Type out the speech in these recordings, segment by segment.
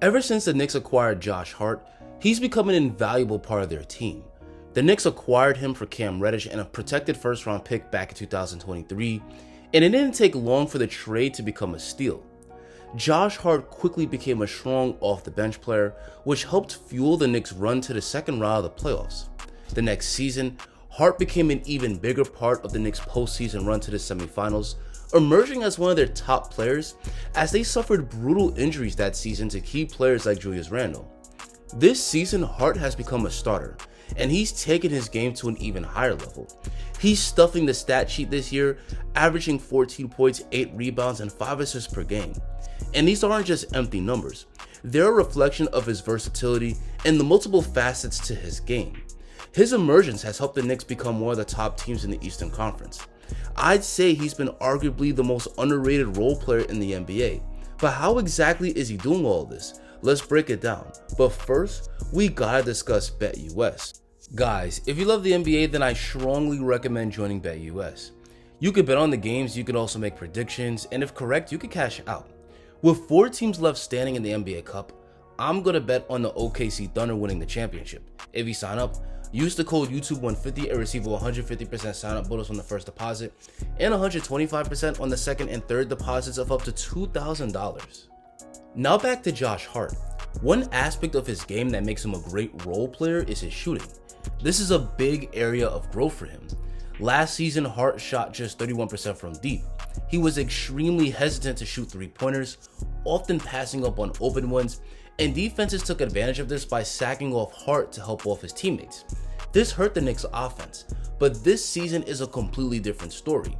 Ever since the Knicks acquired Josh Hart, he's become an invaluable part of their team. The Knicks acquired him for Cam Reddish and a protected first-round pick back in 2023, and it didn't take long for the trade to become a steal. Josh Hart quickly became a strong off-the-bench player, which helped fuel the Knicks' run to the second round of the playoffs. The next season, Hart became an even bigger part of the Knicks' postseason run to the semifinals, emerging as one of their top players as they suffered brutal injuries that season to key players like Julius Randle. This season, Hart has become a starter, and he's taken his game to an even higher level. He's stuffing the stat sheet this year, averaging 14 points, 8 rebounds, and 5 assists per game. And these aren't just empty numbers. They're a reflection of his versatility and the multiple facets to his game. His emergence has helped the Knicks become one of the top teams in the Eastern Conference. I'd say he's been arguably the most underrated role player in the NBA. But how exactly is he doing all this? Let's break it down. But first, we gotta discuss BetUS. Guys, if you love the NBA, then I strongly recommend joining BetUS. You can bet on the games, you can also make predictions, and if correct, you can cash out. With 4 teams left standing in the NBA Cup, I'm gonna bet on the OKC Thunder winning the championship. If you sign up, use the code YouTube150 and receive a 150% sign-up bonus on the first deposit and 125% on the second and third deposits of up to $2,000. Now back to Josh Hart. One aspect of his game that makes him a great role player is his shooting. This is a big area of growth for him. Last season, Hart shot just 31% from deep. He was extremely hesitant to shoot three-pointers, often passing up on open ones, and defenses took advantage of this by sacking off Hart to help off his teammates. This hurt the Knicks' offense, but this season is a completely different story.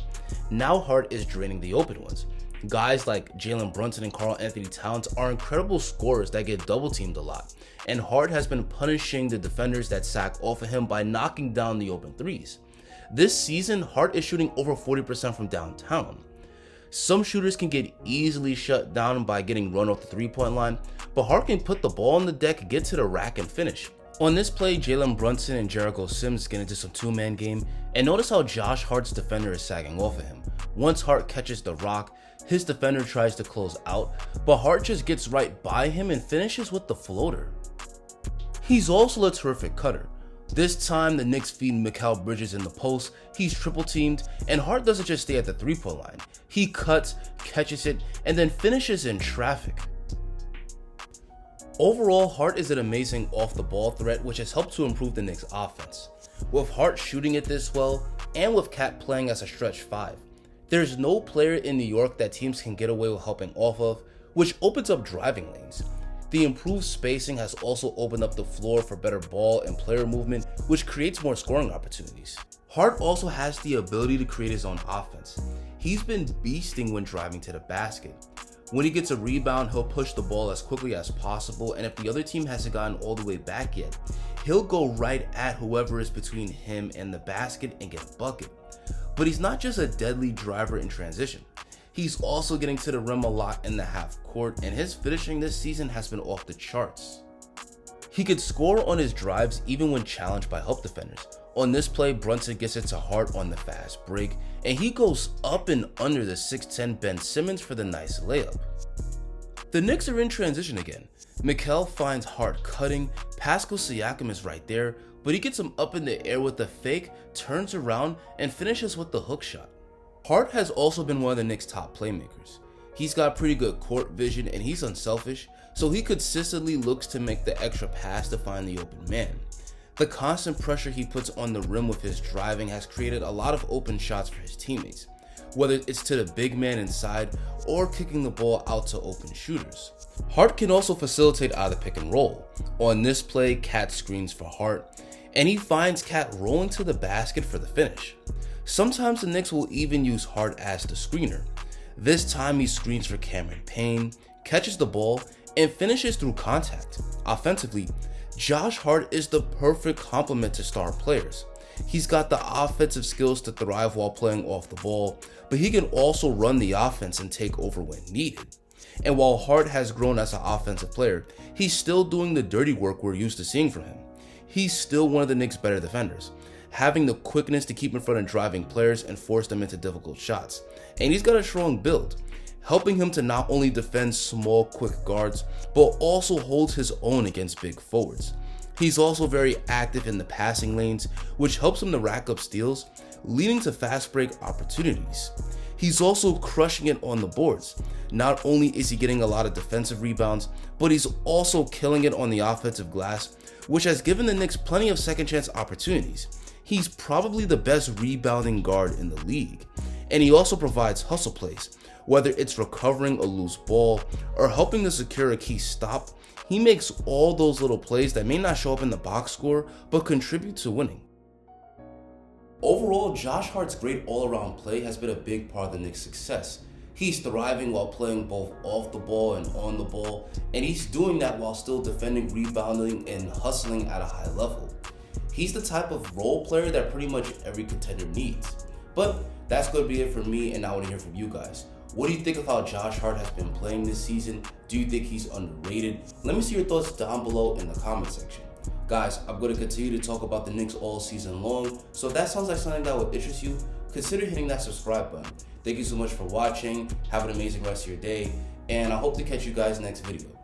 Now Hart is draining the open ones. Guys like Jalen Brunson and Karl Anthony Towns are incredible scorers that get double-teamed a lot, and Hart has been punishing the defenders that sack off of him by knocking down the open threes. This season, Hart is shooting over 40% from downtown. Some shooters can get easily shut down by getting run off the three-point line, but Hart can put the ball on the deck, get to the rack, and finish. On this play, Jalen Brunson and Jericho Sims get into some two-man game, and notice how Josh Hart's defender is sagging off of him. Once Hart catches the rock, his defender tries to close out, but Hart just gets right by him and finishes with the floater. He's also a terrific cutter. This time, the Knicks feed Mikal Bridges in the post, he's triple teamed, and Hart doesn't just stay at the three-point line. He cuts, catches it, and then finishes in traffic. Overall, Hart is an amazing off-the-ball threat, which has helped to improve the Knicks' offense. With Hart shooting it this well, and with Cat playing as a stretch 5, there's no player in New York that teams can get away with helping off of, which opens up driving lanes. The improved spacing has also opened up the floor for better ball and player movement, which creates more scoring opportunities. Hart also has the ability to create his own offense. He's been beasting when driving to the basket. When he gets a rebound, he'll push the ball as quickly as possible, and if the other team hasn't gotten all the way back yet, he'll go right at whoever is between him and the basket and get a bucket. But he's not just a deadly driver in transition. He's also getting to the rim a lot in the half court, and his finishing this season has been off the charts. He could score on his drives even when challenged by help defenders. On this play, Brunson gets it to Hart on the fast break, and he goes up and under the 6'10" Ben Simmons for the nice layup. The Knicks are in transition again. Mikal finds Hart cutting, Pascal Siakam is right there, but he gets him up in the air with the fake, turns around, and finishes with the hook shot. Hart has also been one of the Knicks' top playmakers. He's got pretty good court vision and he's unselfish, so he consistently looks to make the extra pass to find the open man. The constant pressure he puts on the rim with his driving has created a lot of open shots for his teammates, whether it's to the big man inside or kicking the ball out to open shooters. Hart can also facilitate out of the pick and roll. On this play, Cat screens for Hart, and he finds Cat rolling to the basket for the finish. Sometimes the Knicks will even use Hart as the screener. This time he screens for Cameron Payne, catches the ball, and finishes through contact. Offensively, Josh Hart is the perfect complement to star players. He's got the offensive skills to thrive while playing off the ball, but he can also run the offense and take over when needed. And while Hart has grown as an offensive player, he's still doing the dirty work we're used to seeing from him. He's still one of the Knicks' better defenders, having the quickness to keep in front of driving players and force them into difficult shots. And he's got a strong build. helping him to not only defend small, quick guards, but also hold his own against big forwards. He's also very active in the passing lanes, which helps him to rack up steals, leading to fast break opportunities. He's also crushing it on the boards. Not only is he getting a lot of defensive rebounds, but he's also killing it on the offensive glass, which has given the Knicks plenty of second chance opportunities. He's probably the best rebounding guard in the league. And he also provides hustle plays, whether it's recovering a loose ball or helping to secure a key stop. He makes all those little plays that may not show up in the box score, but contribute to winning. Overall, Josh Hart's great all-around play has been a big part of the Knicks' success. He's thriving while playing both off the ball and on the ball, and he's doing that while still defending, rebounding, and hustling at a high level. He's the type of role player that pretty much every contender needs. But that's going to be it for me, and I want to hear from you guys. What do you think of how Josh Hart has been playing this season? Do you think he's underrated? Let me see your thoughts down below in the comment section. Guys, I'm going to continue to talk about the Knicks all season long, so if that sounds like something that would interest you, consider hitting that subscribe button. Thank you so much for watching, have an amazing rest of your day, and I hope to catch you guys next video.